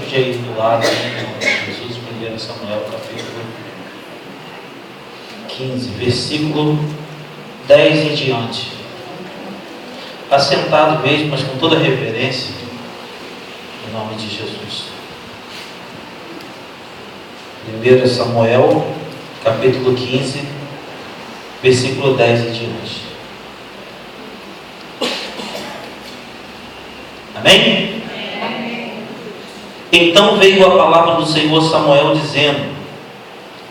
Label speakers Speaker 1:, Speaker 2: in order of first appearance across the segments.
Speaker 1: ajude aí do lado, em nome de Jesus. 1 Samuel, capítulo 15, versículo 10 em diante. Assentado mesmo, mas com toda reverência, em nome de Jesus. 1 Samuel, capítulo 15, versículo 10 em diante. Amém? Então veio a palavra do Senhor Samuel dizendo: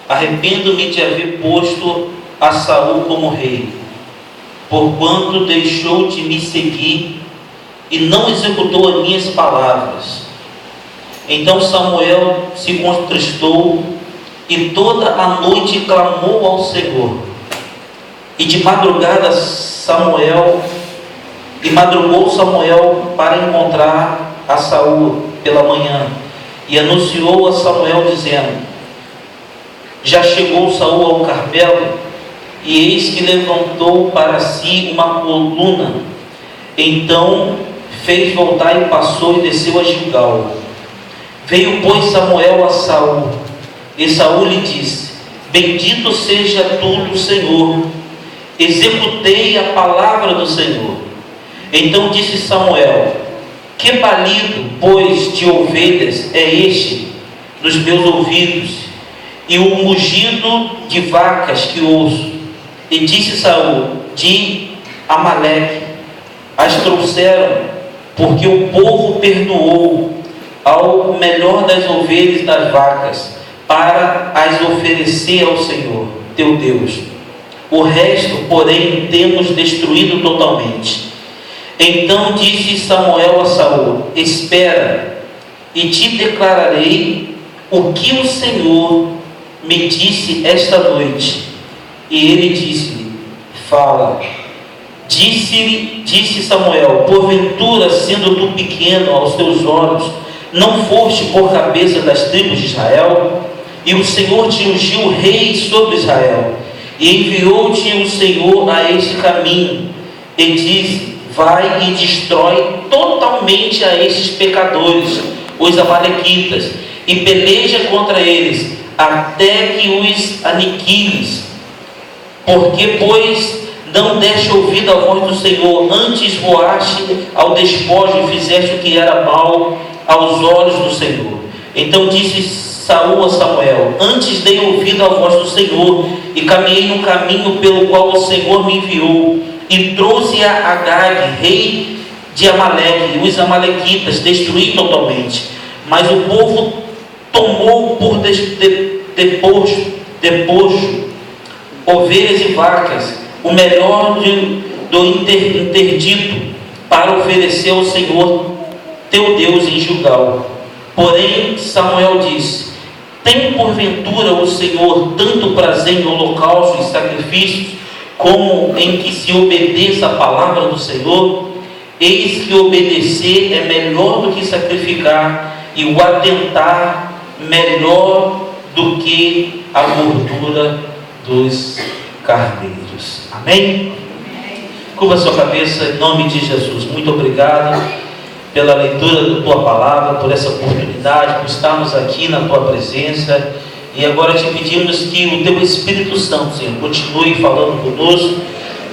Speaker 1: arrependo-me de haver posto a Saul como rei, porquanto deixou de me seguir e não executou as minhas palavras. Então Samuel se contristou e toda a noite clamou ao Senhor. E de madrugada madrugou Samuel para encontrar a Saul pela manhã, e anunciou a Samuel dizendo: já chegou Saul ao Carmelo, e eis que levantou para si uma coluna. Então fez voltar e passou e desceu a Gilgal. Veio, pois, Samuel a Saul, e Saul lhe disse: bendito seja tu do Senhor, executei a palavra do Senhor. Então disse Samuel: que balido, pois, de ovelhas é este nos meus ouvidos, e o mugido de vacas que ouço? E disse Saul: de Amaleque as trouxeram, porque o povo perdoou ao melhor das ovelhas e das vacas, para as oferecer ao Senhor teu Deus. O resto, porém, temos destruído totalmente. Então disse Samuel a Saul: espera, e te declararei o que o Senhor me disse esta noite. E ele disse-lhe: fala. Disse Samuel: porventura, sendo tu pequeno aos teus olhos, não foste por cabeça das tribos de Israel? E o Senhor te ungiu rei sobre Israel, e enviou-te o Senhor a este caminho, e disse: vai e destrói totalmente a estes pecadores, os amalequitas, e peleja contra eles, até que os aniquiles. Porque, pois, não deste ouvido à voz do Senhor, antes voaste ao despojo e fizeste o que era mal aos olhos do Senhor. Então disse Saul a Samuel: antes dei ouvido à voz do Senhor, e caminhei no caminho pelo qual o Senhor me enviou, e trouxe a Agag, rei de Amaleque, e os amalequitas destruí totalmente. Mas o povo tomou por deposto ovelhas e vacas, o melhor do interdito, para oferecer ao Senhor teu Deus em Gilgal. Porém Samuel disse: tem porventura o Senhor tanto prazer em holocaustos e sacrifícios, como em que se obedeça a palavra do Senhor? Eis que obedecer é melhor do que sacrificar, e o atentar melhor do que a gordura dos carneiros. Amém? Curva sua cabeça em nome de Jesus. Muito obrigado pela leitura da tua palavra, por essa oportunidade, por estarmos aqui na tua presença. E agora te pedimos que o teu Espírito Santo, Senhor, continue falando conosco,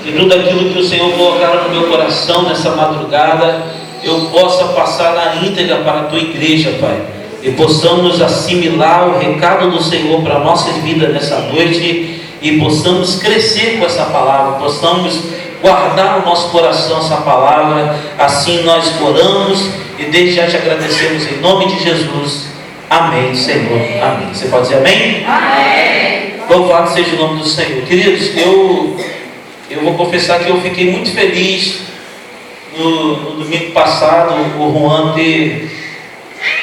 Speaker 1: que tudo aquilo que o Senhor colocar no meu coração nessa madrugada, eu possa passar na íntegra para a tua igreja, Pai, e possamos assimilar o recado do Senhor para a nossa vida nessa noite, e possamos crescer com essa palavra, possamos guardar no nosso coração essa palavra. Assim nós oramos e desde já te agradecemos em nome de Jesus. Amém, Senhor. Amém. Você pode dizer amém? Amém. Louvado seja o nome do Senhor. Queridos, eu vou confessar que eu fiquei muito feliz no domingo passado. O Juan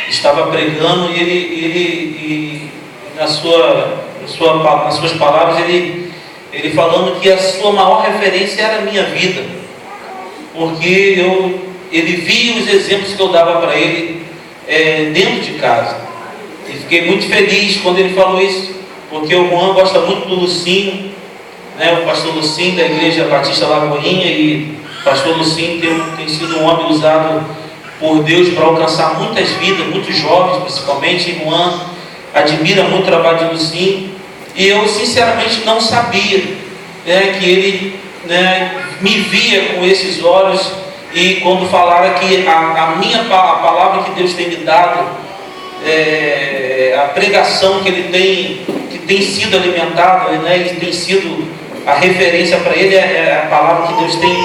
Speaker 1: estava pregando e ele nas suas palavras, ele falando que a sua maior referência era a minha vida, porque ele via os exemplos que eu dava para ele dentro de casa. E fiquei muito feliz quando ele falou isso, porque o Juan gosta muito do Lucinho, né? O pastor Lucinho da Igreja Batista Lagoinha, e o pastor Lucinho tem sido um homem usado por Deus para alcançar muitas vidas, muitos jovens, principalmente. Irmã admira muito o trabalho de Lucinho, e eu sinceramente não sabia, que ele, me via com esses olhos. E quando falaram que a palavra que Deus tem me dado, a pregação que ele tem sido alimentado, e tem sido a referência para ele, é a palavra que Deus tem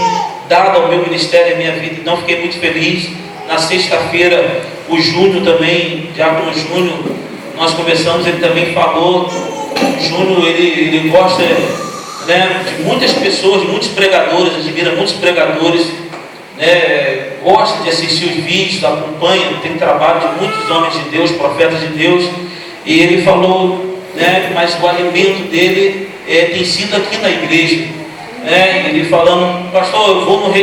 Speaker 1: dado ao meu ministério e à minha vida. Então fiquei muito feliz. Na sexta-feira, o Júnior também, Diácono Júnior, nós conversamos, ele também falou. O Júnior, ele gosta, de muitas pessoas, de muitos pregadores, admira muitos pregadores, gosta de assistir os vídeos, acompanha, tem trabalho de muitos homens de Deus, profetas de Deus. E ele falou, mas o alimento dele tem sido aqui na igreja. Ele falando: pastor, eu vou como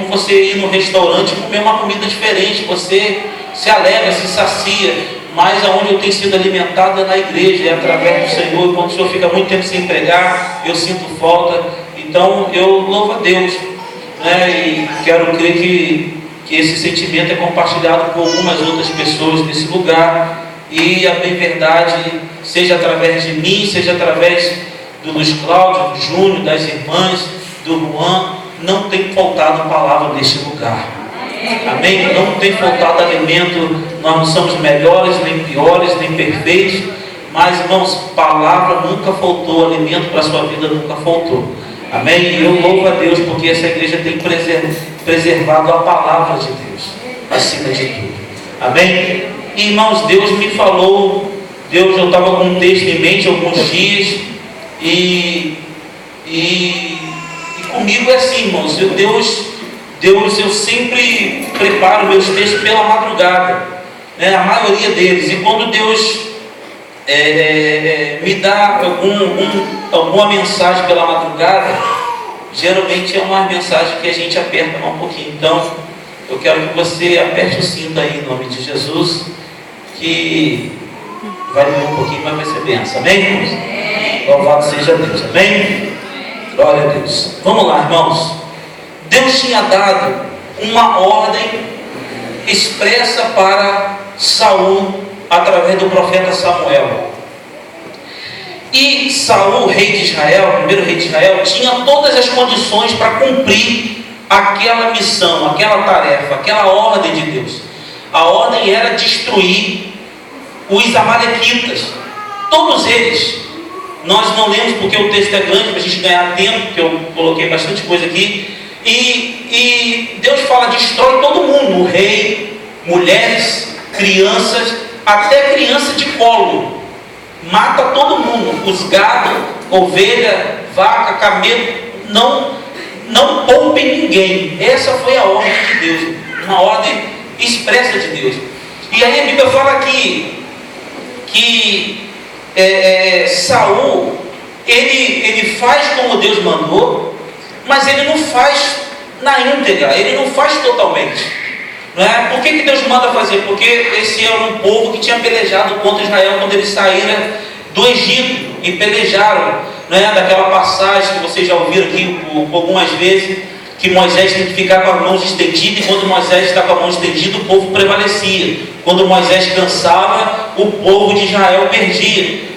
Speaker 1: você ir no restaurante comer uma comida diferente, você se alegra, se sacia, mas aonde eu tenho sido alimentado é na igreja, é através do Senhor. E quando o Senhor fica muito tempo sem pregar, eu sinto falta. Então eu louvo a Deus, e quero crer que esse sentimento é compartilhado por algumas outras pessoas nesse lugar. E a bem verdade, seja através de mim, seja através do Luiz Cláudio, do Júnior, das irmãs, do Juan, não tem faltado palavra neste lugar. Amém? Não tem faltado alimento. Nós não somos melhores, nem piores, nem perfeitos, mas, irmãos, palavra nunca faltou, alimento para a sua vida nunca faltou. Amém? E eu louvo a Deus porque essa igreja tem preservado a palavra de Deus acima de tudo. Amém? E, irmãos, Deus me falou. Eu estava com um texto em mente alguns dias, e comigo é assim, irmãos. Deus, eu sempre preparo meus textos pela madrugada, a maioria deles. E quando Deus me dá alguma mensagem pela madrugada, geralmente é uma mensagem que a gente aperta um pouquinho. Então, eu quero que você aperte o cinto aí, em nome de Jesus, que vai doer um pouquinho, mas vai ser benção. Amém, irmãos? Louvado seja Deus. Amém? Glória a Deus. Vamos lá, irmãos. Deus tinha dado uma ordem expressa para Saul através do profeta Samuel. E Saul, rei de Israel, primeiro rei de Israel, tinha todas as condições para cumprir aquela missão, aquela tarefa, aquela ordem de Deus. A ordem era destruir os amalequitas, todos eles. Nós não lemos porque o texto é grande, para a gente ganhar tempo, porque eu coloquei bastante coisa aqui. E Deus fala: destrói todo mundo, o rei, mulheres, crianças, até criança de colo. Mata todo mundo, os gado, ovelha, vaca, camelo, não poupe ninguém. Essa foi a ordem de Deus, uma ordem expressa de Deus. E aí a Bíblia fala que Saul, ele faz como Deus mandou, mas ele não faz na íntegra, ele não faz totalmente. Por que Deus manda fazer? Porque esse era um povo que tinha pelejado contra Israel quando eles saíram do Egito e pelejaram, daquela passagem que vocês já ouviram aqui algumas vezes, que Moisés tem que ficar com as mãos estendidas, e quando Moisés está com a mão estendida, o povo prevalecia. Quando Moisés cansava, o povo de Israel perdia.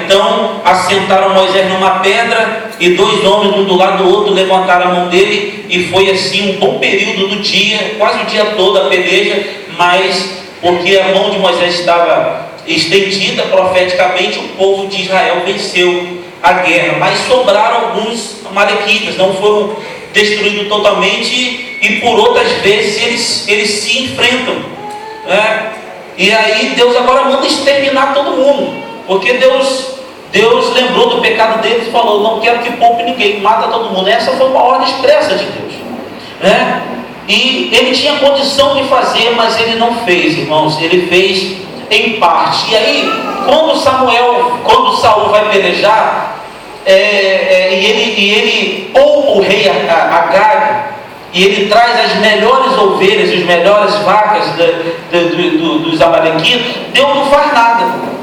Speaker 1: Então assentaram Moisés numa pedra, e dois homens um do lado do outro levantaram a mão dele, e foi assim um bom período do dia, quase o dia todo a peleja, mas porque a mão de Moisés estava estendida profeticamente, o povo de Israel venceu a guerra. Mas sobraram alguns amalequitas, não foram destruídos totalmente, e por outras vezes eles se enfrentam, e aí Deus agora manda exterminar todo mundo, porque Deus lembrou do pecado deles e falou: não quero que poupe ninguém, mata todo mundo. Essa foi uma ordem expressa de Deus, e ele tinha condição de fazer, mas ele não fez, irmãos. Ele fez em parte. E aí, quando Saul vai pelejar, ele poupa o rei Agag, e ele traz as melhores ovelhas, as melhores vacas dos amalequitas. Deus não faz nada.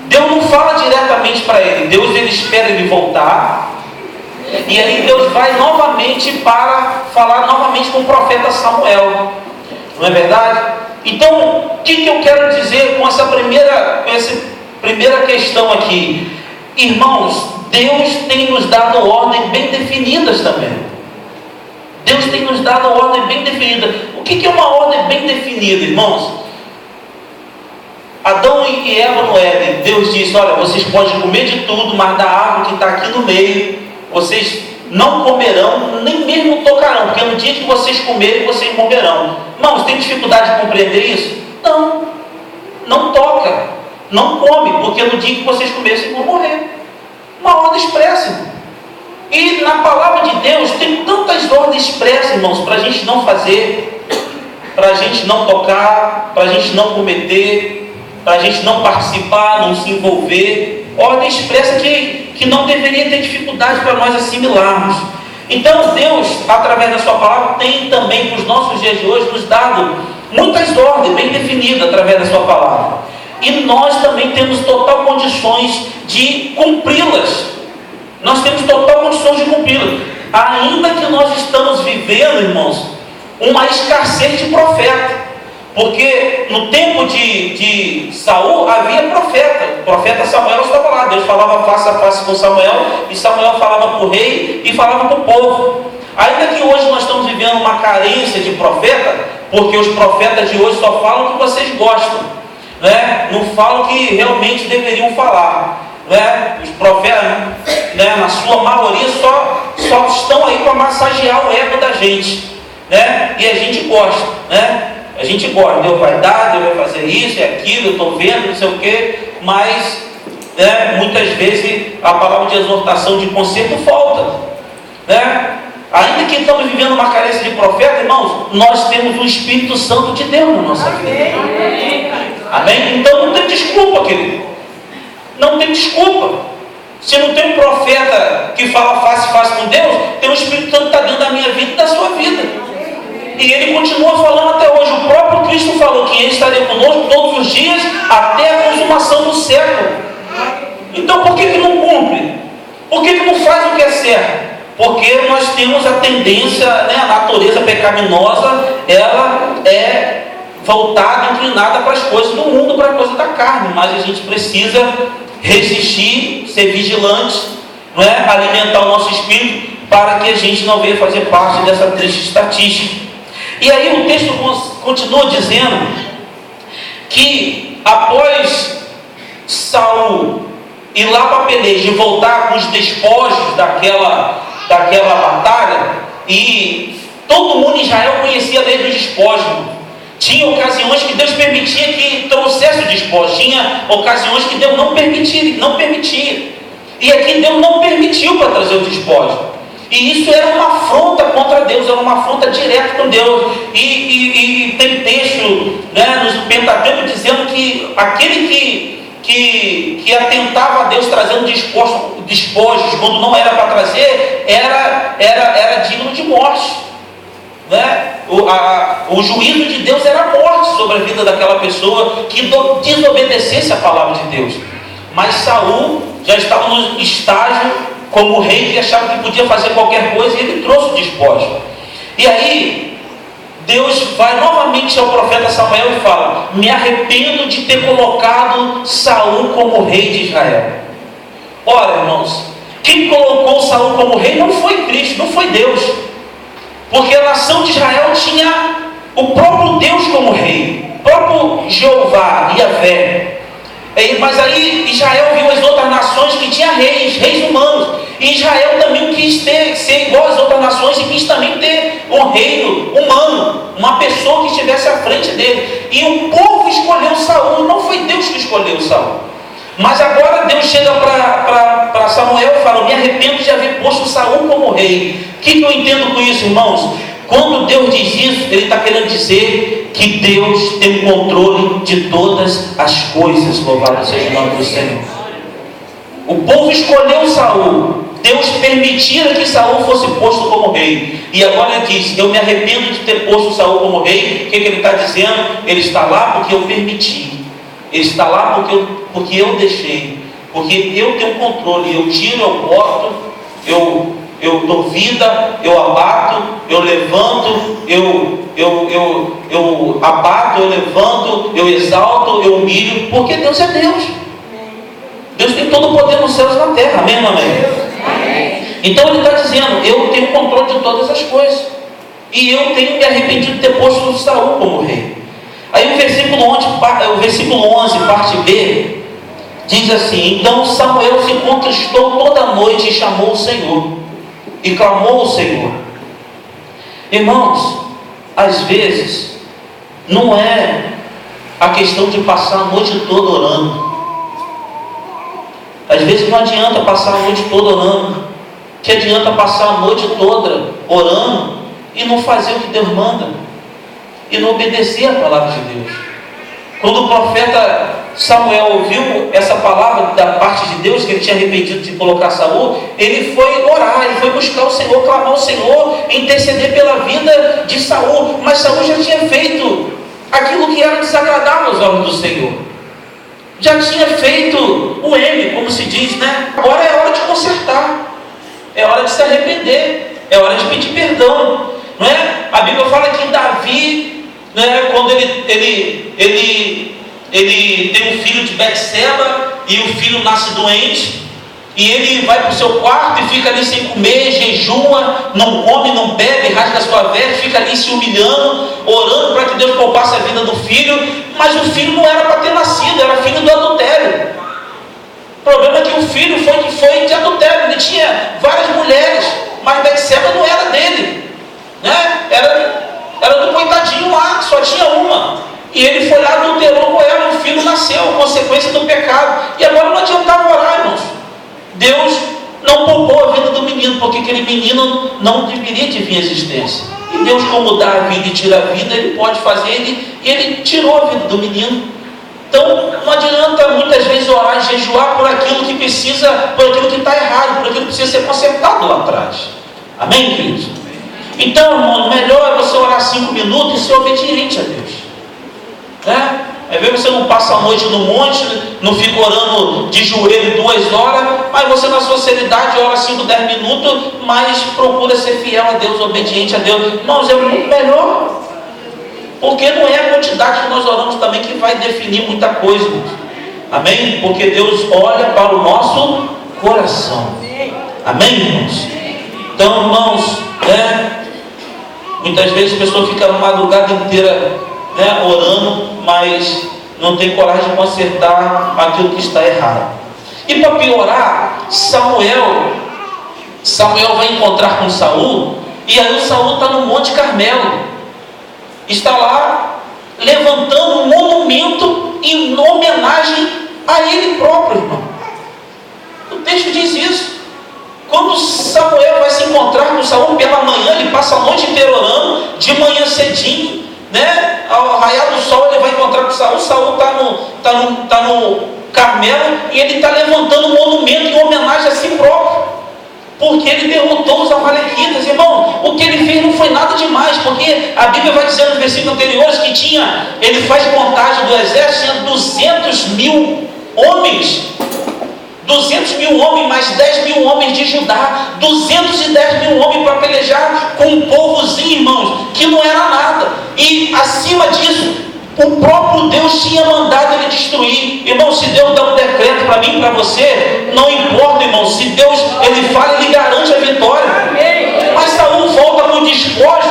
Speaker 1: Deus não fala diretamente para ele. Ele espera ele voltar, e aí Deus vai novamente para falar novamente com o profeta Samuel. Não é verdade? Então, o que eu quero dizer com essa primeira questão aqui? Irmãos, Deus tem nos dado ordens bem definidas também. Deus tem nos dado ordem bem definida. O que é uma ordem bem definida, irmãos? Adão e Eva no Éden, Deus disse: olha, vocês podem comer de tudo, mas da árvore que está aqui no meio, vocês não comerão, nem mesmo tocarão, porque no dia que vocês comerem, vocês morrerão. Irmãos, tem dificuldade de compreender isso? Não, não toca, não come, porque no dia que vocês comerem, vocês vão morrer. Uma ordem expressa. E na palavra de Deus tem tantas ordens expressas, irmãos, para a gente não fazer, para a gente não tocar, para a gente não cometer, para a gente não participar, não se envolver. Ordem expressa que não deveria ter dificuldade para nós assimilarmos. Então Deus, através da sua palavra, tem também para os nossos dias de hoje nos dado muitas ordens bem definidas através da sua palavra. E nós também temos total condições de cumpri-las. Nós temos total condições de cumpri-las. Ainda que nós estamos vivendo, irmãos, uma escassez de profeta. Porque no tempo de Saul havia profeta. O profeta Samuel estava lá. Deus falava face a face com Samuel, e Samuel falava para o rei e falava para o povo. Ainda que hoje nós estamos vivendo uma carência de profeta, porque os profetas de hoje só falam o que vocês gostam, né? Não falam o que realmente deveriam falar, né? Os profetas, né, na sua maioria, só estão aí para massagear o ego da gente, né? E a gente gosta, né? A gente gosta, Deus vai dar, Deus vai fazer isso e aquilo, eu estou vendo, não sei o quê, mas, né, muitas vezes a palavra de exortação, de conserto falta, né? Ainda que estamos vivendo uma carência de profeta, irmãos, nós temos o Espírito Santo de Deus na nossa vida. Amém? Então não tem desculpa, querido. Não tem desculpa. Se não tem um profeta que fala face a face com Deus, tem o Espírito Santo que está dentro da minha vida e da sua vida. E ele continua falando até hoje. O próprio Cristo falou que ele estaria conosco todos os dias até a consumação do século. Então por que não cumpre? Por que não faz o que é certo? Porque nós temos a tendência, né, a natureza pecaminosa, ela é voltada, inclinada para as coisas do mundo, para a coisa da carne. Mas a gente precisa resistir, ser vigilante, não é? Alimentar o nosso espírito, para que a gente não venha fazer parte dessa triste estatística. E aí o texto continua dizendo que após Saul ir lá para a peleja e voltar com os despojos daquela batalha, e todo mundo em Israel conhecia a lei dos despojos. Tinha ocasiões que Deus permitia que trouxesse o despojo, tinha ocasiões que Deus não permitia. E aqui Deus não permitiu para trazer o despojo. E isso era uma afronta contra Deus, era uma afronta direta com Deus. E tem texto, né, nos Pentateuco dizendo que aquele que atentava a Deus trazendo despojos quando não era para trazer, era digno de morte, né? O juízo de Deus era a morte sobre a vida daquela pessoa que desobedecesse a palavra de Deus. Mas Saul já estava no estágio como rei que achava que podia fazer qualquer coisa, e ele trouxe o despojo. E aí Deus vai novamente ao profeta Samuel e fala: me arrependo de ter colocado Saul como rei de Israel. Ora, irmãos, quem colocou Saul como rei não foi Cristo, não foi Deus, porque a nação de Israel tinha o próprio Deus como rei, o próprio Jeová, Yahvé. Mas aí Israel viu as outras nações que tinham reis humanos, e Israel também quis ser igual às outras nações e quis também ter um reino humano, uma pessoa que estivesse à frente dele. E o povo escolheu Saul, não foi Deus que escolheu Saul. Mas agora Deus chega para Samuel e fala: me arrependo de haver posto Saul como rei. O que eu entendo com isso, irmãos? Quando Deus diz isso, Ele está querendo dizer que Deus tem o controle de todas as coisas. Louvado seja o nome do Senhor. O povo escolheu Saul, Deus permitira que Saul fosse posto como rei, e agora ele diz: eu me arrependo de ter posto Saul como rei. O que ele está dizendo? Ele está lá porque eu permiti, ele está lá porque eu deixei, porque eu tenho controle, eu tiro, eu boto, eu dou vida, eu abato, eu levanto, eu eu abato, eu levanto, eu exalto, eu humilho, porque Deus é Deus. Deus tem todo o poder nos céus e na terra, amém, amém? Então ele está dizendo, eu tenho controle de todas as coisas, e eu tenho me arrependido de ter posto Saul como rei. Aí o versículo 11, parte B, diz assim: então Samuel se contristou toda a noite e chamou o Senhor, e clamou ao Senhor. Irmãos, às vezes, não é a questão de passar a noite toda orando. Às vezes não adianta passar a noite toda orando. Que adianta passar a noite toda orando e não fazer o que Deus manda, e não obedecer a palavra de Deus. Quando o profeta Samuel ouviu essa palavra da parte de Deus, que ele tinha arrependido de colocar Saul, ele foi orar, ele foi buscar o Senhor, clamar ao Senhor, interceder pela vida de Saul. Mas Saul já tinha feito aquilo que era desagradável aos olhos do Senhor, já tinha feito o M, como se diz, né? Agora é hora de consertar, é hora de se arrepender, é hora de pedir perdão, não é? A Bíblia fala que Davi, né, quando ele tem um filho de Betseba, e o filho nasce doente, e ele vai para o seu quarto e fica ali sem comer, jejua, não come, não bebe, rasga a sua veste, fica ali se humilhando, orando para que Deus poupasse a vida do filho. Mas o filho não era para ter nascido, era filho do adultério. O problema é que o filho foi de adultério, ele tinha várias mulheres, mas Betseba não era dele, né? Era do coitadinho lá, que só tinha uma. E ele foi lá, adulterou com ela, o filho nasceu, consequência do pecado. E agora não adiantava orar, irmãos. Deus não poupou a vida do menino, porque aquele menino não deveria de vir à existência. E Deus, como dá a vida e tira a vida, Ele pode fazer, e Ele tirou a vida do menino. Então, não adianta muitas vezes orar e jejuar por aquilo que precisa, por aquilo que está errado, por aquilo que precisa ser consertado lá atrás. Amém, queridos? Então, irmão, melhor é você orar 5 minutos e ser obediente a Deus, né? Às vezes você não passa a noite no monte, não fica orando de joelho 2 horas, mas você na sua seriedade ora 5, 10 minutos, mas procura ser fiel a Deus, obediente a Deus. Irmãos, é muito melhor, porque não é a quantidade que nós oramos também que vai definir muita coisa, amém? Porque Deus olha para o nosso coração, amém, irmãos? Então, irmãos, né, muitas vezes a pessoa fica a madrugada inteira, né, orando, mas não tem coragem de consertar aquilo que está errado. E para piorar, Samuel vai encontrar com Saul, e aí o Saul está no Monte Carmelo, está lá levantando um monumento em homenagem a ele próprio, irmão. O texto diz isso. Quando Samuel vai se encontrar com Saul pela manhã, ele passa a noite inteira orando, de manhã cedinho, né, ao raiar do sol ele vai encontrar com Saul. Saul está no Carmelo, e ele está levantando um monumento em homenagem a si próprio, porque ele derrotou os amalequitas. Irmão, o que ele fez não foi nada demais, porque a Bíblia vai dizer nos versículos anteriores que ele faz contagem do exército, tinha 200 mil homens, 200 mil homens, mais 10 mil homens de Judá, 210 mil homens para pelejar com um povozinho, irmãos, que não era nada. E acima disso, o próprio Deus tinha mandado ele destruir. Irmão, se Deus dá um decreto para mim e para você, não importa, irmão, se Deus ele fala, ele garante a vitória. Mas Saul volta com o despojo,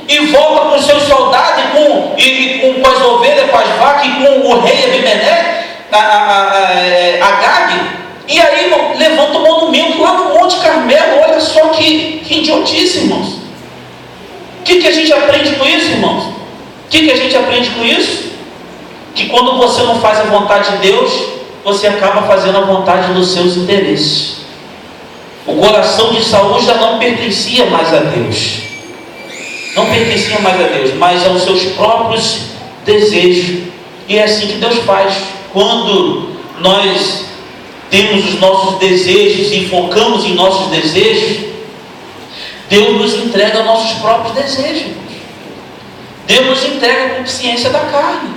Speaker 1: e volta com os seus soldados, com as ovelhas, com as vacas, e com o rei Abimeleque, Agag, e aí, irmão, levanta um monumento lá no Monte Carmelo. Olha só que idiotice, irmãos. O que a gente aprende com isso, irmãos? O que a gente aprende com isso? Que quando você não faz a vontade de Deus, você acaba fazendo a vontade dos seus interesses. O coração de Saul já não pertencia mais a Deus, não pertencia mais a Deus, mas aos seus próprios desejos. E é assim que Deus faz. Quando nós temos os nossos desejos e focamos em nossos desejos, Deus nos entrega nossos próprios desejos. Deus nos entrega a consciência da carne.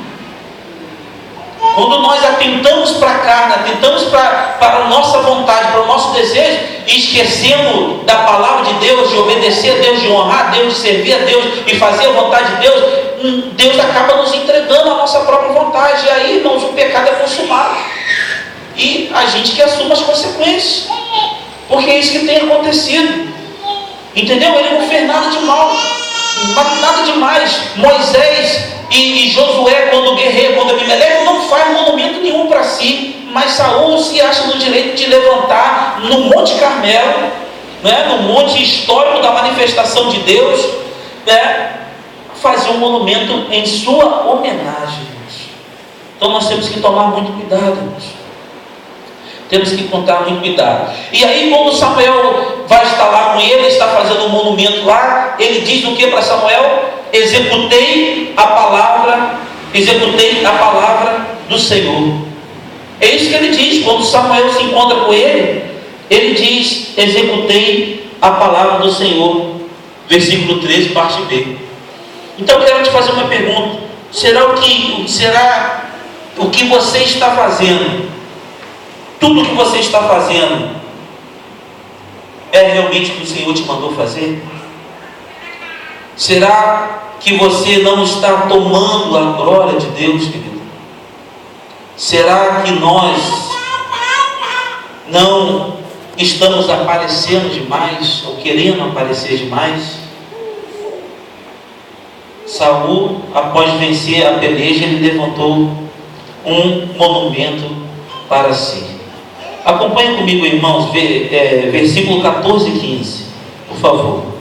Speaker 1: Quando nós atentamos para a carne, atentamos para a nossa vontade, para o nosso desejo, e esquecemos da palavra de Deus, de obedecer a Deus, de honrar a Deus, de servir a Deus e fazer a vontade de Deus, Deus acaba nos entregando a nossa própria vontade. E aí, irmãos, o pecado é consumado. E a gente que assume as consequências. Porque é isso que tem acontecido. Entendeu? Ele não fez nada de mal. Nada demais. Moisés e Josué, quando guerreiro, quando Abimeleque, não faz monumento nenhum para si, mas Saul se acha no direito de levantar no Monte Carmelo, né, no monte histórico da manifestação de Deus, né, fazer um monumento em sua homenagem. Então nós temos que tomar muito cuidado, irmãos. Temos que contar muito cuidado. E aí, quando Samuel vai estar lá com ele, está fazendo um monumento lá, ele diz o que para Samuel? Executei a palavra do Senhor. É isso que ele diz. Quando Samuel se encontra com ele, ele diz: executei a palavra do Senhor. Versículo 13, parte B. Então eu quero te fazer uma pergunta: será o que você está fazendo, tudo o que você está fazendo, é realmente o que o Senhor te mandou fazer? Será que você não está tomando a glória de Deus, querido? Será que nós não estamos aparecendo demais, ou querendo aparecer demais? Saul, após vencer a peleja, ele levantou um monumento para si. Acompanhe comigo, irmãos, versículo 14 e 15, por favor.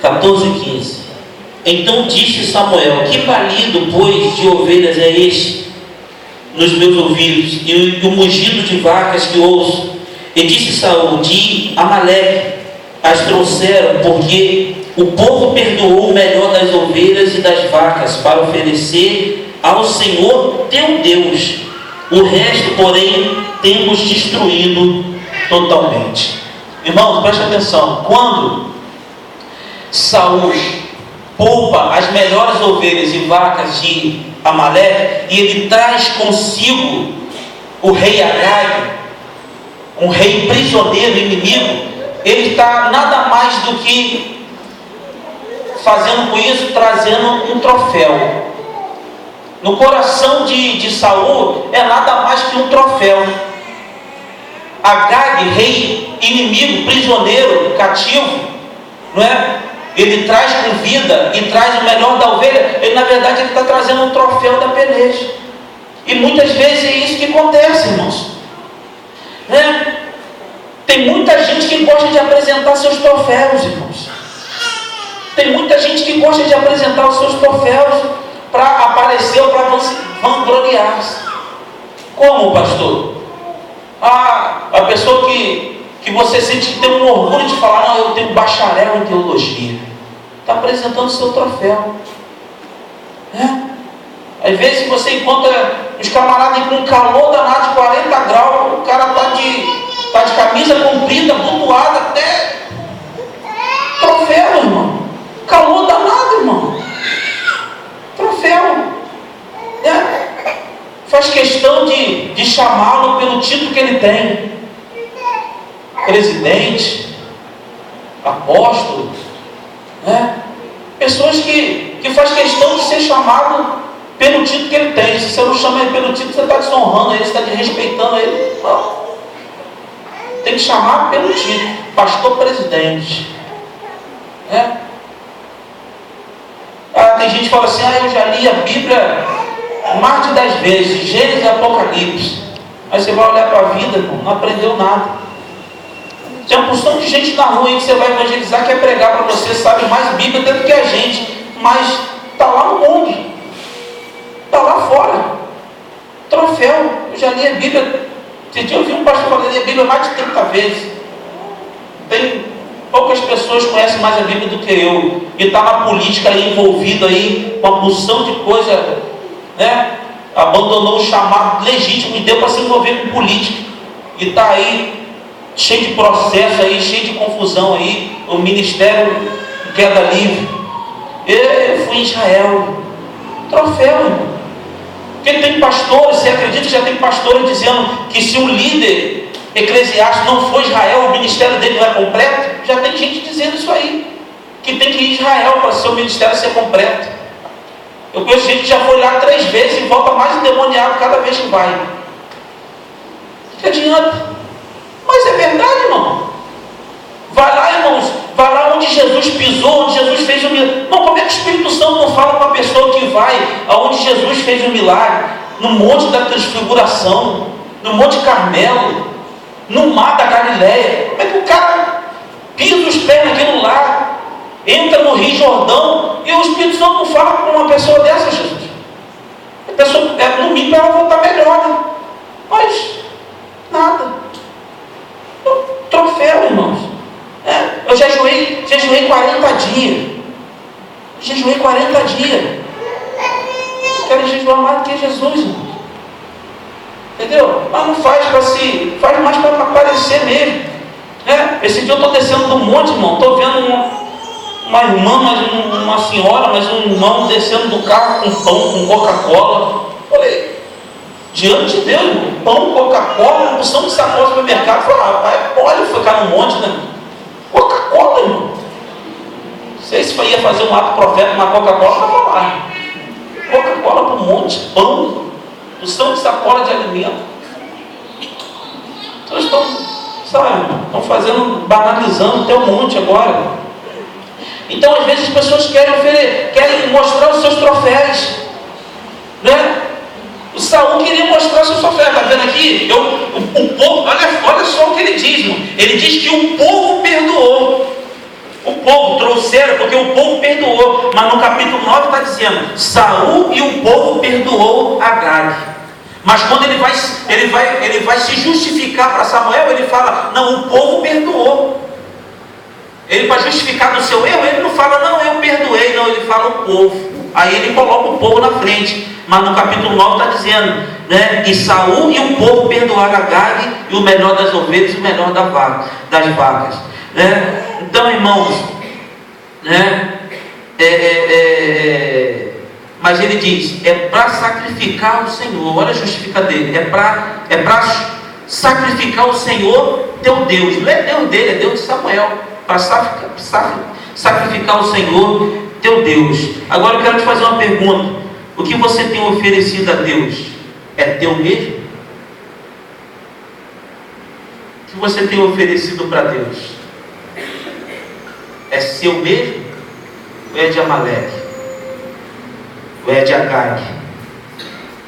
Speaker 1: 14 e 15. Então disse Samuel: que balido, pois, de ovelhas é este nos meus ouvidos, e o mugido de vacas que ouço? E disse Saul: de Amaleque as trouxeram, porque o povo perdoou o melhor das ovelhas e das vacas para oferecer ao Senhor teu Deus. O resto, porém, temos destruído totalmente. Irmãos, preste atenção. Quando Saul poupa as melhores ovelhas e vacas de Amaleque, e ele traz consigo o rei Agag, um rei prisioneiro, inimigo, ele está nada mais do que fazendo com isso, trazendo um troféu. No coração de Saul é nada mais que um troféu. Agag, rei inimigo, prisioneiro, cativo, não é? Ele traz com vida e traz o melhor da ovelha. Ele, na verdade, ele está trazendo um troféu da peleja. E muitas vezes é isso que acontece, irmãos, né? Tem muita gente que gosta de apresentar seus troféus, irmãos. Tem muita gente que gosta de apresentar os seus troféus para aparecer ou para vangloriar-se. Como, pastor? A pessoa que você sente que tem um orgulho de falar: não, eu tenho bacharel em teologia. Está apresentando o seu troféu. Às vezes você encontra os camaradas com um calor danado de 40 graus, o cara está de camisa comprida, abotoada até troféu, irmão. Calor danado, irmão. Troféu. Faz questão de chamá-lo pelo título que ele tem: presidente, apóstolo, né? Pessoas que faz questão de ser chamado pelo título que ele tem. Se você não chama ele pelo título, você está desonrando ele, você está desrespeitando ele. Não. Tem que chamar pelo título: pastor presidente. Tem gente que fala assim: eu já li a Bíblia mais de 10 vezes, Gênesis e Apocalipse. Aí você vai olhar para a vida, irmão, não aprendeu nada. Tem uma porção de gente na rua aí que você vai evangelizar, quer pregar para você, sabe mais Bíblia dentro que a gente, mas está lá no mundo, está lá fora. Troféu. Eu já li a Bíblia. Esse dia eu vi um pastor falando: a Bíblia mais de 30 vezes. Poucas pessoas conhecem mais a Bíblia do que eu, e está na política aí, envolvido aí com uma porção de coisa, né? Abandonou o chamado legítimo e deu para se envolver com política, e está aí cheio de processo aí, cheio de confusão aí, o ministério queda livre. Eu fui em Israel. Troféu, irmão. Porque tem pastores, você acredita que já tem pastores dizendo que se um líder eclesiástico não for Israel, o ministério dele não é completo? Já tem gente dizendo isso aí, que tem que ir a Israel para seu ministério ser completo. Eu conheço gente que já foi lá 3 vezes e volta mais endemoniado cada vez que vai. Que adianta? Mas é verdade, irmão. Vai lá, irmãos, vai lá onde Jesus pisou, onde Jesus fez um milagre. Não, como é que o Espírito Santo não fala para a pessoa que vai aonde Jesus fez um milagre? No Monte da Transfiguração, no Monte Carmelo, no Mar da Galileia. Como é que o cara pisa os pés naquilo lá, entra no Rio Jordão, e o Espírito Santo não fala para uma pessoa dessa, Jesus? A pessoa, no mínimo, ela voltar melhor, né? Mas, nada. Troféu, irmãos. Eu jejuei 40 dias. Jejuei 40 dias. Eu quero jejuar mais do que Jesus, irmão. Entendeu? Mas não faz para si, faz mais para aparecer mesmo. Esse dia eu estou descendo do monte, irmão. Estou vendo uma irmã, uma senhora, mas um irmão descendo do carro com pão, com Coca-Cola. Falei, diante de Deus, irmão, pão, Coca-Cola, uma porção de sacola no supermercado. Falei, rapaz, pode ficar no monte, né? Coca-Cola, irmão. Não sei se ia fazer um ato profeta, uma Coca-Cola, estava lá. Coca-Cola para um monte, pão, porção de sacola de alimento. Então estão, estão fazendo, banalizando até um monte agora. Então às vezes as pessoas querem mostrar os seus troféus, né? O Saul queria mostrar seus troféus. Está vendo aqui? O povo, olha só o que ele diz, irmão. Ele diz que o povo perdoou. O povo trouxeram, porque o povo perdoou. Mas no capítulo 9 está dizendo: Saul e o povo perdoou Agag. Mas quando ele vai se justificar para Samuel, ele fala: não, o povo perdoou. Ele, para justificar do seu erro, ele não fala: não, eu perdoei. Não, ele fala: o povo. Aí ele coloca o povo na frente. Mas no capítulo 9 está dizendo, né, que Saul e o povo perdoaram Agag, e o melhor das ovelhas e o melhor das vacas. Né? Então, irmãos, né, mas ele diz: é para sacrificar o Senhor. Olha a justificativa dele: é para sacrificar o Senhor teu Deus. Não é Deus dele, é Deus de Samuel. Para sacrificar o Senhor teu Deus. Agora eu quero te fazer uma pergunta: o que você tem oferecido a Deus é teu mesmo? O que você tem oferecido para Deus é seu mesmo? Ou é de Amaleque? Ou é de Agag?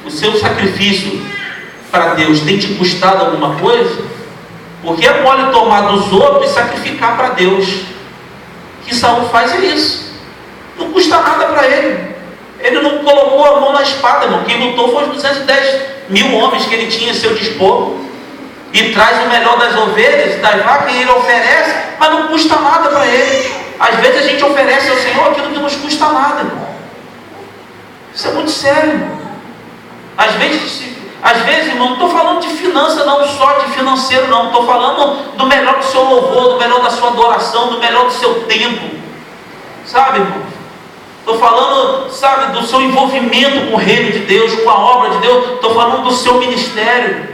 Speaker 1: O seu sacrifício para Deus tem te custado alguma coisa? Porque é mole tomar dos outros e sacrificar para Deus. O que Saul faz é isso. Não custa nada para ele. Ele não colocou a mão na espada, irmão. Quem lutou foi os 210 mil homens que ele tinha a seu dispor. E traz o melhor das ovelhas, das vacas, e ele oferece, mas não custa nada para ele. Às vezes a gente oferece ao Senhor aquilo que não nos custa nada, irmão. Isso é muito sério, irmão. Às vezes, irmão, não estou falando de finança, não só de financeiro, não. Estou falando do melhor do seu louvor, do melhor da sua adoração, do melhor do seu tempo. Sabe, irmão? Estou falando, sabe, do seu envolvimento com o reino de Deus, com a obra de Deus. Estou falando do seu ministério,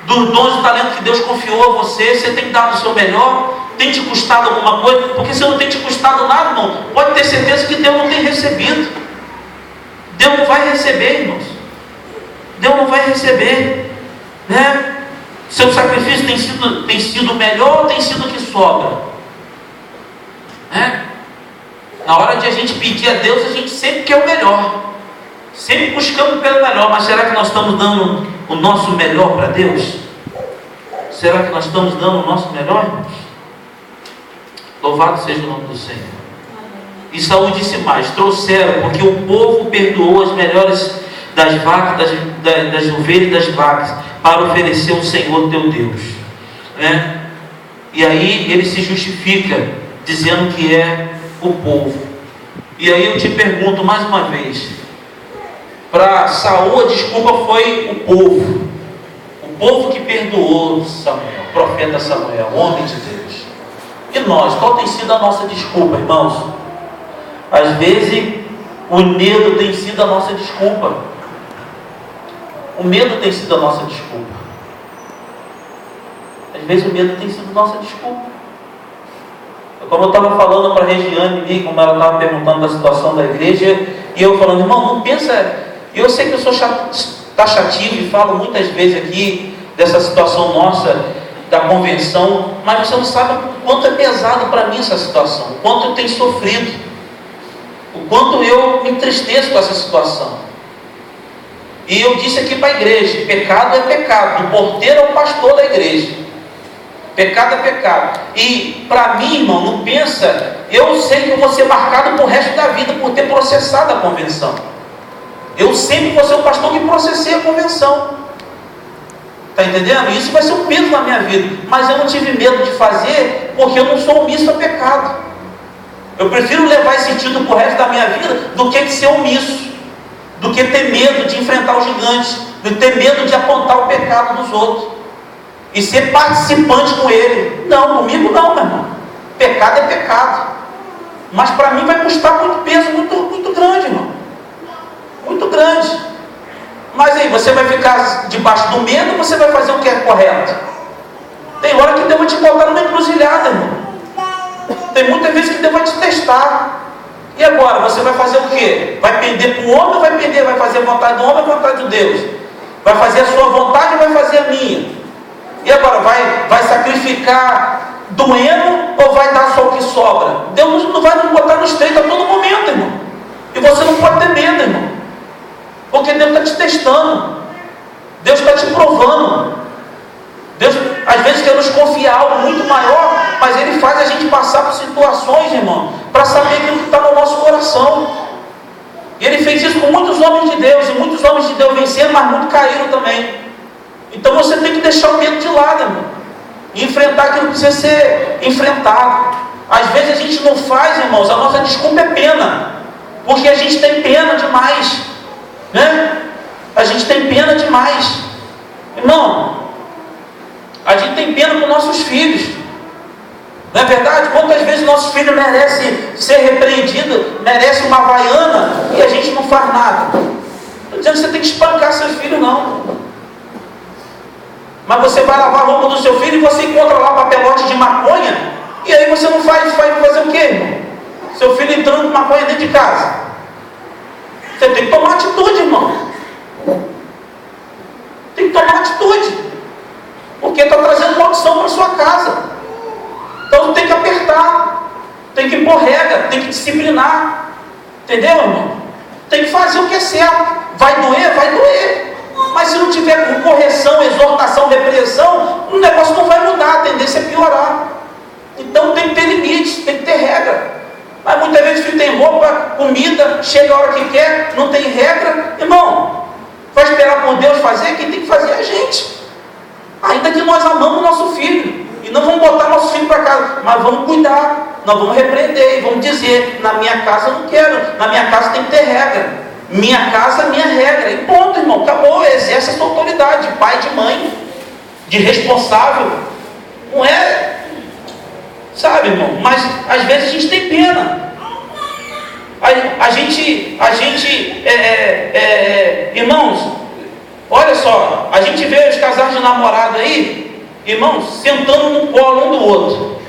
Speaker 1: dos dons e talentos que Deus confiou a você. Você tem dado o seu melhor? Tem te custado alguma coisa? Porque se não tem te custado nada, irmão, pode ter certeza que Deus não tem recebido. Deus não vai receber, irmãos. Deus não vai receber, né? Seu sacrifício tem sido melhor ou tem sido o que sobra? Né? Na hora de a gente pedir a Deus, a gente sempre quer o melhor. Sempre buscamos pelo melhor. Mas será que nós estamos dando o nosso melhor para Deus? Será que nós estamos dando o nosso melhor, irmãos? Louvado seja o nome do Senhor. E Saul disse mais: trouxeram, porque o povo perdoou as melhores das vacas, das ovelhas e das vacas, para oferecer ao Senhor teu Deus. Né? E aí ele se justifica, dizendo que é o povo. E aí eu te pergunto mais uma vez: para Saul a desculpa foi o povo que perdoou Samuel, o profeta Samuel, homem de Deus. E nós, qual tem sido a nossa desculpa, irmãos? Às vezes o medo tem sido a nossa desculpa. O medo tem sido a nossa desculpa. Às vezes o medo tem sido a nossa desculpa. Como eu estava falando para a Regiane ali, como ela estava perguntando da situação da igreja, e eu falando, irmão, não pensa. Eu sei que eu sou taxativo e falo muitas vezes aqui dessa situação nossa, da convenção, mas você não sabe o quanto é pesado para mim essa situação, o quanto eu tenho sofrido, o quanto eu me entristeço com essa situação. E eu disse aqui para a igreja: pecado é pecado, do porteiro ao pastor da igreja. Pecado é pecado. E para mim, irmão, não pensa, eu sei que eu vou ser marcado pro resto da vida por ter processado a convenção. Eu sempre vou ser o pastor que processei a convenção. Está entendendo? Isso vai ser um peso na minha vida. Mas eu não tive medo de fazer, porque eu não sou omisso a pecado. Eu prefiro levar esse título pro resto da minha vida do que de ser omisso, do que ter medo de enfrentar o gigante, de ter medo de apontar o pecado dos outros e ser participante com ele. Não, comigo não, meu irmão. Pecado é pecado. Mas para mim vai custar muito peso, muito grande, irmão. Muito grande. Mas aí, você vai ficar debaixo do medo ou você vai fazer o que é correto? Tem hora que Deus vai te botar numa encruzilhada, irmão. Tem muitas vezes que Deus vai te testar. E agora, você vai fazer o quê? Vai pender para o homem ou vai fazer a vontade do homem ou a vontade de Deus? Vai fazer a sua vontade ou vai fazer a minha? E agora, vai sacrificar doendo ou vai dar só o que sobra? Deus não vai nos botar no estreito a todo momento, irmão. E você não pode ter medo, irmão. Porque Deus está te testando. Deus está te provando. Deus, às vezes, quer nos confiar algo muito maior, mas Ele faz a gente passar por situações, irmão, para saber aquilo que está no nosso coração. E Ele fez isso com muitos homens de Deus, e muitos homens de Deus venceram, mas muitos caíram também. Então você tem que deixar o medo de lado, irmão, e enfrentar aquilo que precisa ser enfrentado. Às vezes a gente não faz, irmãos, a nossa desculpa é pena, porque a gente tem pena demais, né? A gente tem pena demais, irmão. A gente tem pena com nossos filhos, não é verdade? Quantas vezes nossos filhos merecem ser repreendidos, merecem uma havaiana e a gente não faz nada? Não estou dizendo que você tem que espancar seus filhos, não. Mas você vai lavar a roupa do seu filho e você encontra lá um papelote de maconha, e aí você não vai fazer o quê, irmão? Seu filho entrando com maconha dentro de casa. Você tem que tomar atitude, irmão. Tem que tomar atitude, porque está trazendo maldição para sua casa. Então tem que apertar, tem que impor regra, tem que disciplinar. Entendeu, irmão? Tem que fazer o que é certo. Vai doer? Vai doer. Mas se não tiver correção, exortação, repreensão, o negócio não vai mudar, a tendência é piorar. Então tem que ter limites, tem que ter regra. Mas muitas vezes o filho tem roupa, comida, chega a hora que quer, não tem regra. Irmão, vai esperar por Deus fazer? Quem tem que fazer é a gente. Ainda que nós amamos o nosso filho, e não vamos botar nosso filho para casa, mas vamos cuidar, nós vamos repreender, e vamos dizer: na minha casa eu não quero, na minha casa tem que ter regra. Minha casa, minha regra. E ponto, irmão, acabou. Exerce a sua autoridade, de pai, de mãe, de responsável. Não é, sabe, irmão? Mas às vezes a gente tem pena. A gente irmãos, olha só, a gente vê os casais de namorado aí, irmãos, sentando no colo um do outro.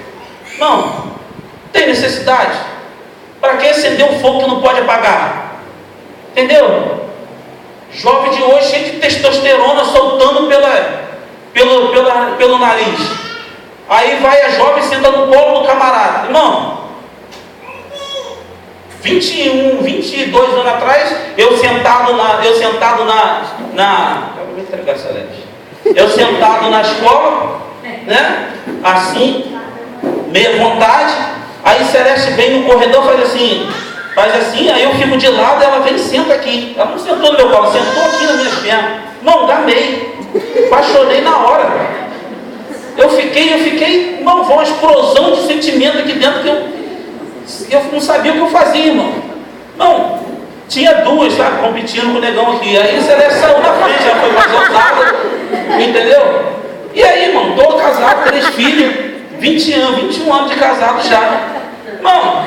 Speaker 1: Não, tem necessidade? Para que acender um fogo que não pode apagar? Entendeu? Jovem de hoje cheio de testosterona soltando pelo nariz. Aí vai a jovem e senta no colo do camarada. Irmão, 21, 22 anos atrás, eu sentado na escola, né? Assim, meia vontade. Aí Celeste vem no corredor, faz assim, aí eu fico de lado, ela vem e senta aqui. Ela não sentou no meu colo, sentou aqui nas minhas pernas. Não, gamei. Apaixonei na hora. Eu fiquei, irmão, foi uma explosão de sentimento aqui dentro que eu não sabia o que eu fazia, irmão. Não, tinha duas, sabe, competindo com o negão aqui. Aí você saiu na frente, já foi mais ousada, entendeu? E aí, irmão, estou casado, 3 filhos, 21 anos de casado já. Irmão,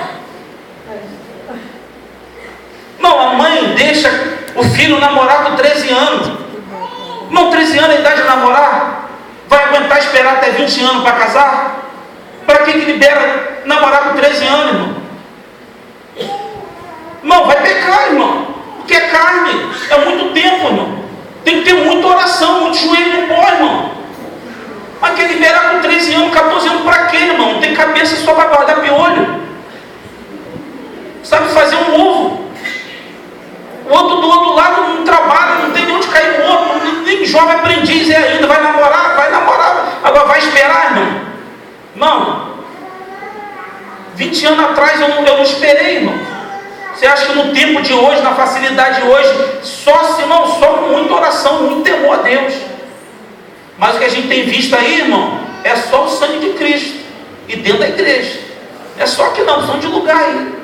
Speaker 1: a mãe deixa o filho namorar com 13 anos. até 20 anos para casar? Para que libera namorar com 13 anos, irmão? Irmão, vai pecar, irmão. Porque é carne. É muito tempo, irmão. Tem que ter muita oração, muito joelho no pó, irmão. Mas quer liberar com 13 anos, 14 anos para quê, irmão? Não tem cabeça só para guardar piolho. Sabe fazer um ovo. O outro do outro lado não trabalha, não tem de onde cair o outro, nem jovem aprendiz é ainda, vai namorar, agora vai esperar, irmão. Irmão, 20 anos atrás eu não esperei, irmão. Você acha que no tempo de hoje, na facilidade de hoje, só com muita oração, muito temor a Deus. Mas o que a gente tem visto aí, irmão, é só o sangue de Cristo, e dentro da igreja. É só que não, são de lugar aí.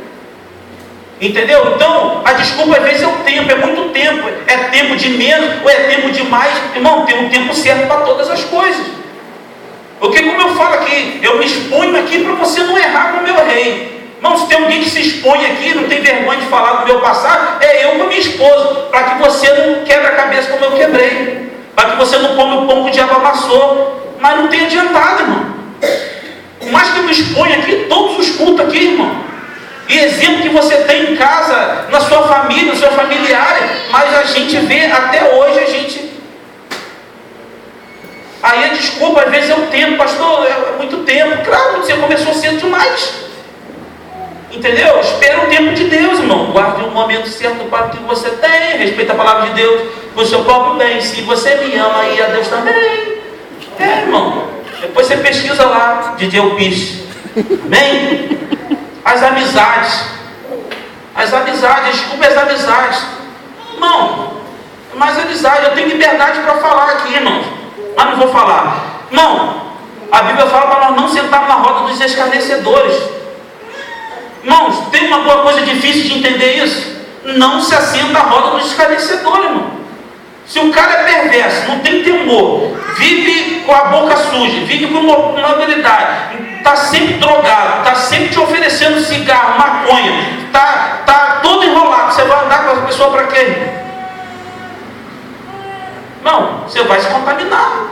Speaker 1: Entendeu? Então, a desculpa às vezes é o tempo, é muito tempo. É tempo de menos ou é tempo de mais? Irmão, tem um tempo certo para todas as coisas. Porque como eu falo aqui, eu me exponho aqui para você não errar com o meu rei. Irmão, se tem alguém que se expõe aqui, não tem vergonha de falar do meu passado, é eu com a minha esposa, para que você não quebre a cabeça como eu quebrei, para que você não come o pão que o diabo amassou. Mas não tem adiantado, irmão. Por mais que eu me exponha aqui, todos os cultos aqui, irmão, e exemplo que você tem em casa, na sua família, no seu familiar, mas a gente vê até hoje, aí a desculpa às vezes é o tempo, pastor, é muito tempo. Claro, você começou cedo demais, entendeu? Espera o tempo de Deus, irmão. Guarde o momento certo para o que você tem, respeita a palavra de Deus para o seu próprio bem. Se você me ama, aí a Deus também. Irmão, depois você pesquisa lá, DJ Alpiste. Amém? As amizades, desculpa as amizades, irmão, mas amizade, eu tenho liberdade para falar aqui, irmão, mas não vou falar. Não, a Bíblia fala para nós não sentarmos na roda dos escarnecedores. Irmãos, tem uma boa coisa difícil de entender isso? Não se assenta na roda dos escarnecedores, irmão. Se o cara é perverso, não tem temor, vive com a boca suja, vive com mobilidade, está sempre drogado, está sempre te oferecendo cigarro, maconha, está todo enrolado, você vai andar com essa pessoa para quê? Não, você vai se contaminar.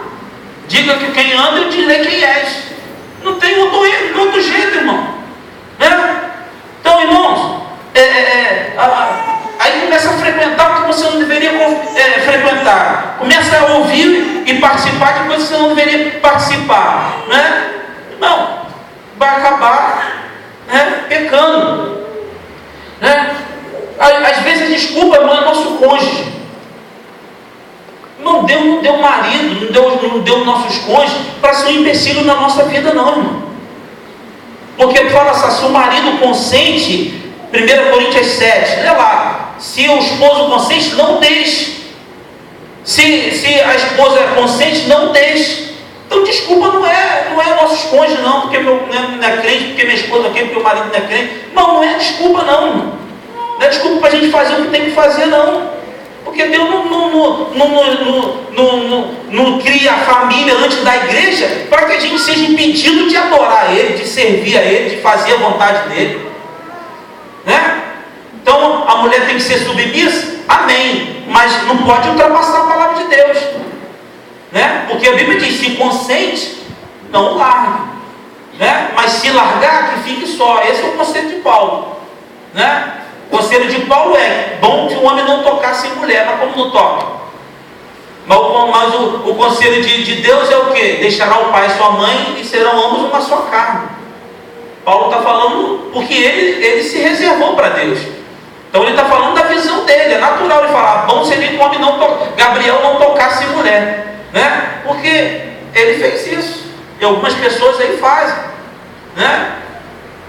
Speaker 1: Diga que quem anda, eu direi quem és. Não tem outro jeito, irmão. Então, irmãos, aí começa a frequentar o que você não deveria frequentar. Começa a ouvir e participar de coisas que você não deveria participar. Não, vai acabar pecando. Às vezes a desculpa, irmão, é nosso cônjuge. Não deu marido, não deu nossos cônjuges para ser um empecilho na nossa vida, não, irmão. Porque fala assim, se o marido consente, 1 Coríntios 7, olha lá, se o esposo consente, não deixe. Se a esposa é consente, não deixe. Então desculpa não é nossos cônjuges não, porque meu não é crente, porque minha esposa não é crente, porque o marido não é crente. Não é desculpa não, irmão. Não é desculpa para a gente fazer o que tem que fazer não. Porque Deus não cria a família antes da igreja para que a gente seja impedido de adorar Ele, de servir a Ele, de fazer a vontade dEle. Então a mulher tem que ser submissa? Amém. Mas não pode ultrapassar a palavra de Deus. Porque a Bíblia diz, se consente, não largue. Mas se largar, que fique só. Esse é o conselho de Paulo. O conselho de Paulo é bom que o homem não tocasse em mulher, mas como não toca? Mas o conselho de Deus é o quê? Deixará o pai e sua mãe e serão ambos uma só carne. Paulo está falando porque ele se reservou para Deus. Então ele está falando da visão dele. É natural ele falar, bom seria que o homem Gabriel não tocasse em mulher. Porque ele fez isso. E algumas pessoas aí fazem.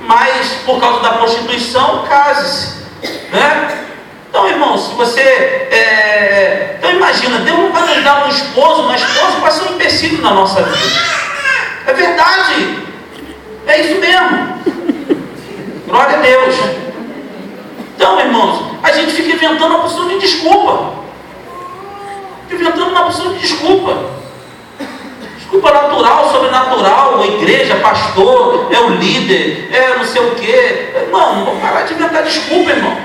Speaker 1: Mas por causa da prostituição, case-se. Então, irmão, se você então imagina, Deus não vai nos dar um esposo, uma esposa para ser um empecilho na nossa vida. É verdade. É isso mesmo. Glória a Deus. Então, irmãos, a gente fica inventando uma porção de desculpa. Inventando uma porção de desculpa. Desculpa natural, sobrenatural, a igreja, pastor, é o líder, é não sei o quê. Irmão, vamos parar de inventar desculpa, irmão.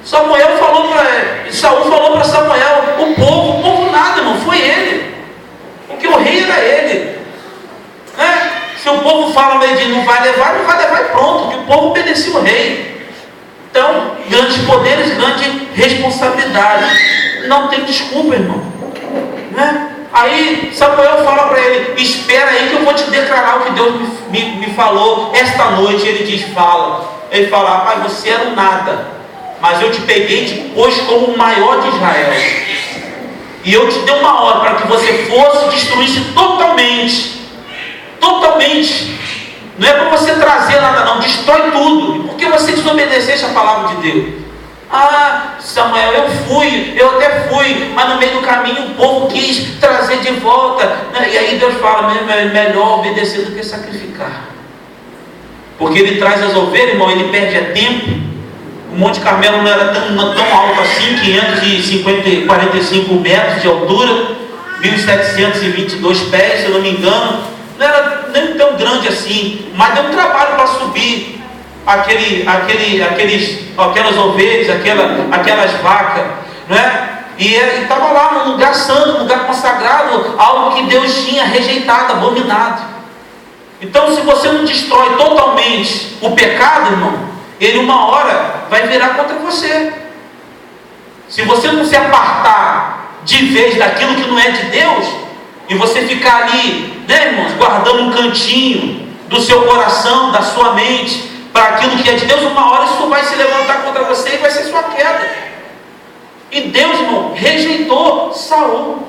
Speaker 1: Saul falou para Samuel, o povo nada, irmão, foi ele. Porque o rei era ele. povo fala, ele diz, não vai levar e pronto, porque o povo obedecia o rei. Então, grandes poderes, grande responsabilidade. Não tem desculpa, irmão. Né? Aí Samuel fala para ele, espera aí que eu vou te declarar o que Deus me falou esta noite. Ele diz, fala. Ele fala, rapaz, você era um nada, mas eu te peguei e te pus como o maior de Israel. E eu te dei uma hora para que você fosse e destruísse totalmente. Totalmente. Não é para você trazer nada não, destrói tudo. E por que você desobedecesse a palavra de Deus? Ah, Samuel, eu até fui, mas no meio do caminho o povo quis trazer de volta. E aí Deus fala, é melhor obedecer do que sacrificar. Porque ele traz as ovelhas, irmão, ele perde tempo. O Monte Carmelo não era tão alto assim, 545 metros de altura, 1722 pés, se eu não me engano. Não era nem tão grande assim, mas deu um trabalho para subir aquelas ovelhas, aquelas vacas, não é? E estava lá num lugar santo, num lugar consagrado, algo que Deus tinha rejeitado, abominado. Então, se você não destrói totalmente o pecado, irmão, ele uma hora vai virar contra você. Se você não se apartar de vez daquilo que não é de Deus, e você ficar ali, né, irmãos, guardando um cantinho do seu coração, da sua mente, para aquilo que é de Deus, uma hora isso vai se levantar contra você e vai ser sua queda. E Deus, irmão, rejeitou Saul.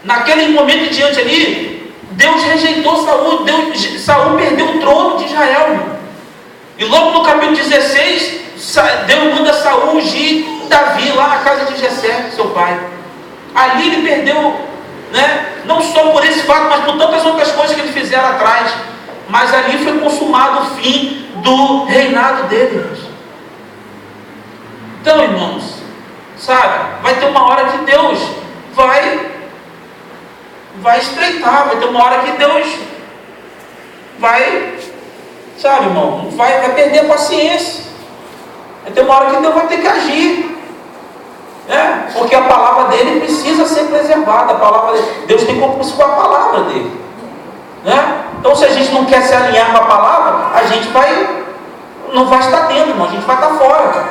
Speaker 1: Naquele momento em diante ali, Deus rejeitou Saul. Saul perdeu o trono de Israel, irmão. E logo no capítulo 16, Deus manda Saul ungir Davi lá na casa de Jessé, seu pai. Ali ele perdeu, né? Não só por esse fato, mas por tantas outras coisas que ele fizeram atrás. Mas ali foi consumado o fim do reinado dele, irmãos. Então, irmãos, sabe, vai ter uma hora que Deus vai estreitar, vai ter uma hora que Deus vai, sabe, irmão, vai perder a paciência. Vai ter uma hora que Deus vai ter que agir, né? Porque a palavra dele precisa ser preservada. A palavra dele, Deus tem compromisso com a palavra dele, né? Então, se a gente não quer se alinhar com a palavra, a gente não vai estar dentro, irmão, a gente vai estar fora.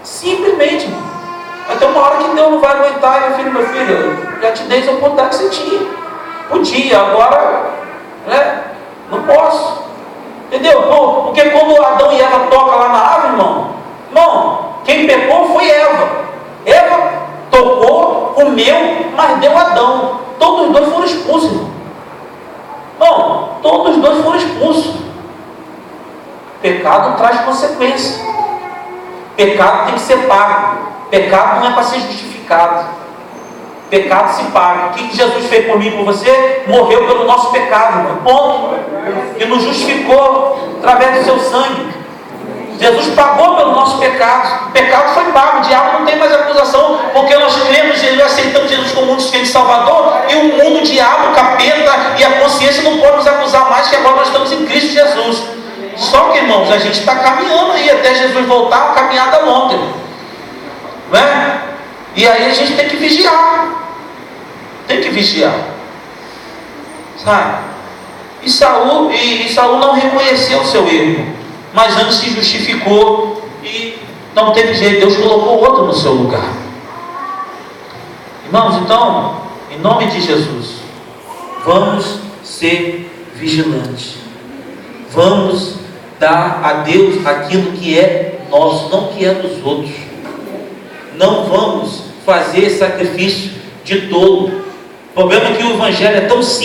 Speaker 1: Simplesmente, irmão. Vai ter uma hora que Deus não vai aguentar. Meu filho, já te dei a oportunidade que você tinha. Podia, agora, né? Não posso. Entendeu? Porque quando Adão e Eva tocam lá na árvore, irmão, quem pecou foi Eva. Eva tocou, comeu, mas deu Adão. Todos os dois foram expulsos, irmão. Bom, todos os dois foram expulsos. Pecado traz consequência. Pecado tem que ser pago. Pecado não é para ser justificado. Pecado se paga. O que Jesus fez por mim e por você? Morreu pelo nosso pecado, irmão. Ponto. E nos justificou através do seu sangue. Jesus pagou pelo nosso pecado. O pecado foi pago. O diabo não tem mais acusação, porque nós cremos em Jesus, aceitamos Jesus como único Senhor e Salvador, e o mundo, o diabo, o capeta e a consciência não podem nos acusar mais, que agora nós estamos em Cristo Jesus. Só que, irmãos, a gente está caminhando aí até Jesus voltar, uma caminhada longa, né? E aí a gente tem que vigiar. Tem que vigiar, sabe? E Saul não reconheceu o seu erro, mas antes se justificou e não teve jeito. Deus colocou outro no seu lugar. Irmãos, então, em nome de Jesus, vamos ser vigilantes. Vamos dar a Deus aquilo que é nosso, não que é dos outros. Não vamos fazer sacrifício de tolo. O problema é que o evangelho é tão simples.